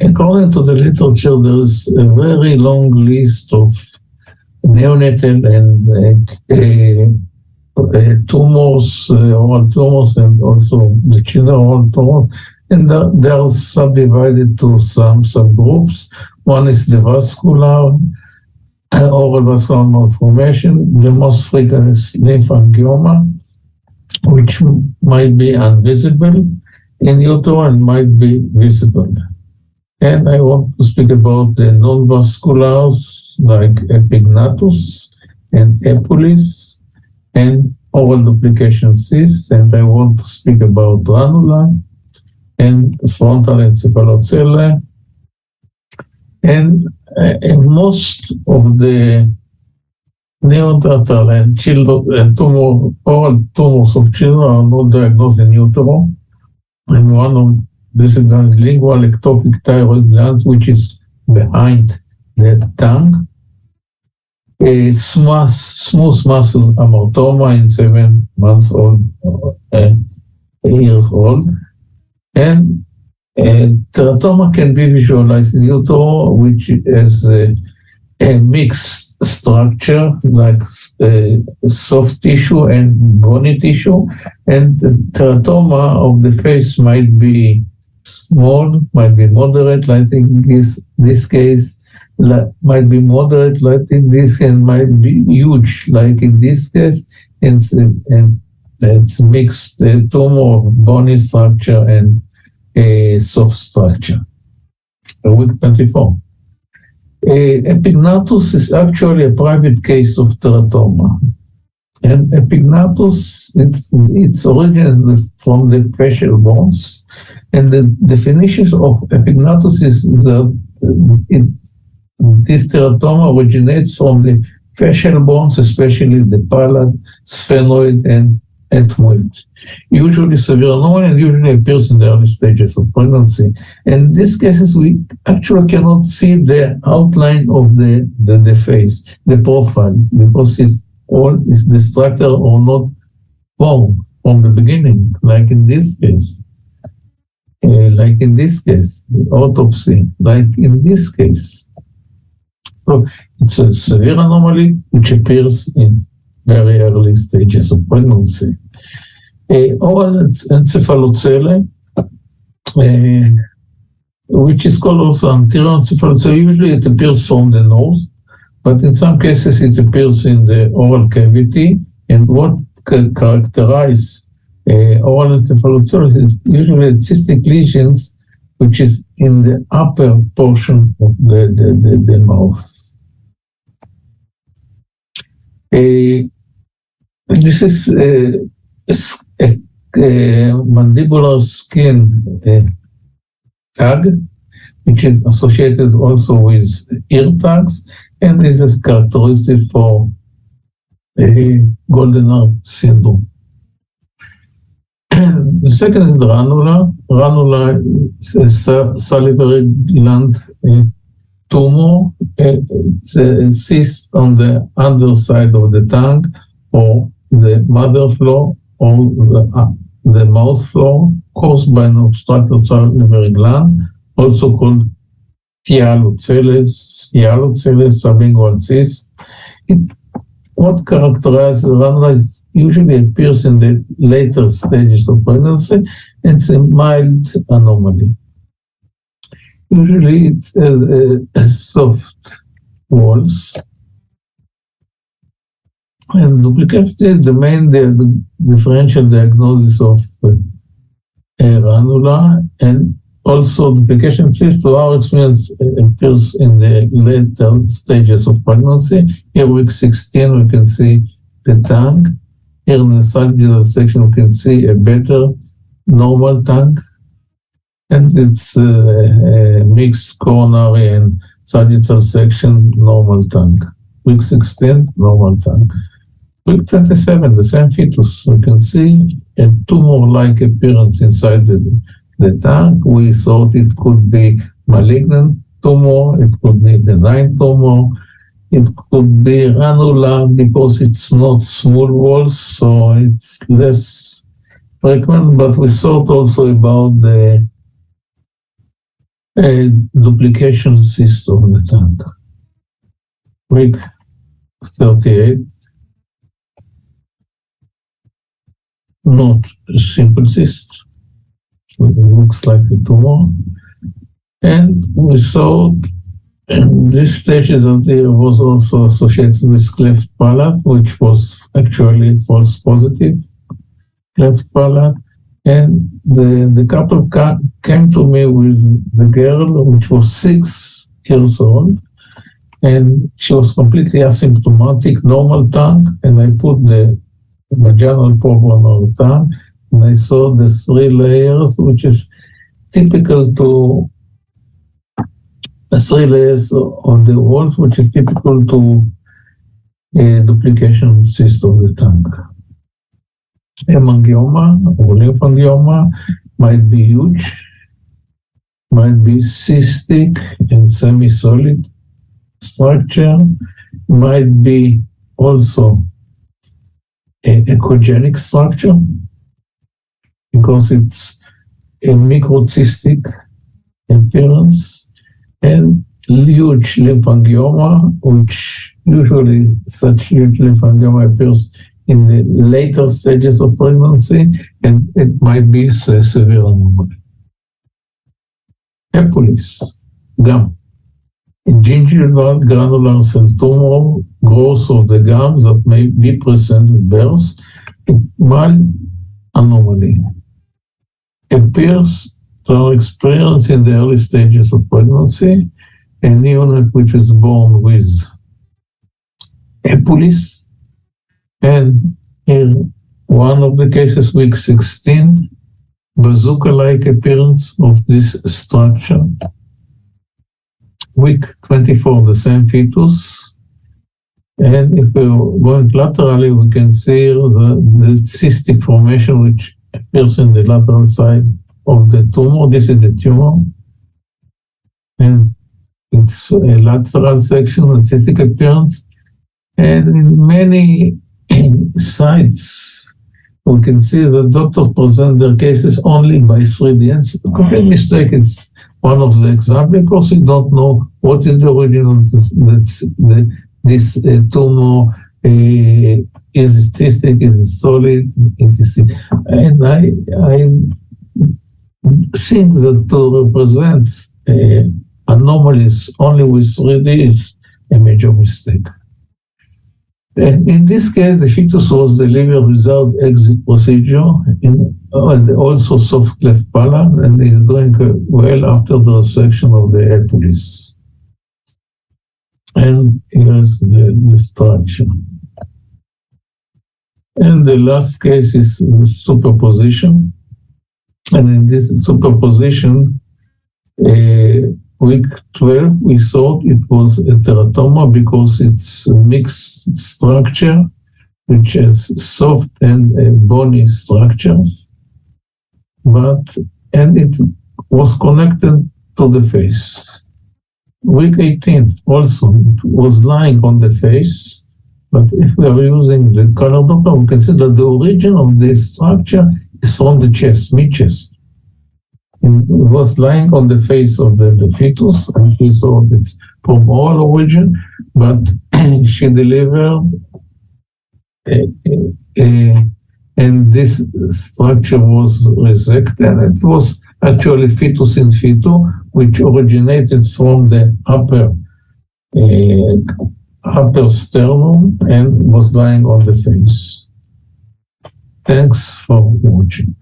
according to the literature, there's a very long list of neonatal and tumors, oral tumors, and also the children oral tumors, and they are subdivided to some subgroups. One is the vascular, oral vascular malformation. The most frequent is lymphangioma, which might be invisible in utero and might be visible. And I want to speak about the non-vasculars like epignathus and epulis and oral duplication cysts. And I want to speak about ranula and frontal encephalocele. And most of the neonatal and children oral tumors of children are not diagnosed in utero. And one of this is the lingual ectopic thyroid gland, which is behind the tongue. A smooth muscle hamartoma in 7 months old, years old. And teratoma can be visualized in utero, which is a mixed structure like soft tissue and bony tissue. And the teratoma of the face might be small, might be moderate, like in this case, might be moderate, like in this case, might be huge, like in this case, and it's mixed tumor of bony structure and a soft structure. Week 24. Epignathus is actually a private case of teratoma. And epignathus, its origin is from the facial bones. And the definition of epignathus is that this teratoma originates from the facial bones, especially the palate, sphenoid, and ethmoid. Usually severe normal and usually appears in the early stages of pregnancy. And in these cases, we actually cannot see the outline of the face, the profile, because it all is distracted or not formed from the beginning, like in this case. Like in this case, the autopsy, like in this case. So it's a severe anomaly which appears in very early stages of pregnancy. Oral encephalocele, which is called also anterior encephalocele, usually it appears from the nose, but in some cases it appears in the oral cavity. And what characterizes oral encephalocele is usually cystic lesions, which is in the upper portion of the mouth. This is a mandibular skin tag, which is associated also with ear tags, and it is characteristic for Goldenhar syndrome. The second is the ranula. Ranula is a salivary gland tumor. It sits on the underside of the tongue or the mother floor or the mouth floor, caused by an obstructed salivary gland, also called hialocele, sublingual cyst. What characterizes ranula is usually appears in the later stages of pregnancy, and it's a mild anomaly. Usually it has soft walls. And duplication is the main differential diagnosis of ranula, and also duplication cyst, to our experience, appears in the later stages of pregnancy. Here, week 16, we can see the tongue. Here in the sagittal section, we can see a better normal tongue, and it's a mixed coronary and sagittal section, normal tongue. Week 16, normal tongue. Week 27, the same fetus. We can see a tumor-like appearance inside the tongue. We thought it could be malignant tumor, it could be benign tumor, it could be ranula because it's not small walls, so it's less frequent. But we thought also about the a duplication cyst of the tongue. Week 38, not a simple cyst, so it looks like a tumor. And we saw this stage that there was also associated with cleft palate, which was actually false positive cleft palate. And the couple came to me with the girl, which was 6 years old, and she was completely asymptomatic, normal tongue, and I put the vaginal probe on her tongue, and I saw the 3 layers, which is typical to 3 layers on the walls, which is typical to a duplication cyst of the tongue. Hemangioma or lymphangioma might be huge, might be cystic and semi-solid structure, might be also an echogenic structure because it's a microcystic appearance, and huge lymphangioma, which usually such huge lymphangioma appears in the later stages of pregnancy, and it might be severe anomaly. Epulis, gum. Gingival granular cell tumor, growth of the gums that may be present at birth, mild anomaly. Appears to experience in the early stages of pregnancy, a neonate which is born with epulis, and in one of the cases, week 16, bazooka-like appearance of this structure. Week 24, the same fetus. And if we're going laterally, we can see the cystic formation which appears in the lateral side of the tumor. This is the tumor. And it's a lateral section with cystic appearance. And in many sites, we can see that doctors present their cases only by 3D. And it's a complete mistake. It's one of the examples because you don't know what is the origin of this tumor. Is it cystic? Is it solid? Etc. And I think that to represent anomalies only with 3D is a major mistake. In this case, the fetus was delivered without exit procedure and also soft cleft palate, and is doing well after the resection of the epulis. And here's the structure. And the last case is superposition. And in this superposition, week 12, we thought it was a teratoma because it's a mixed structure, which has soft and bony structures, and it was connected to the face. Week 18, also, it was lying on the face, but if we are using the color Doppler, we can see that the origin of this structure is from the chest, mid-chest. It was lying on the face of the fetus, and we saw it's from all origin, but she delivered, and this structure was resected, and it was actually fetus in fetu, which originated from the upper sternum and was lying on the face. Thanks for watching.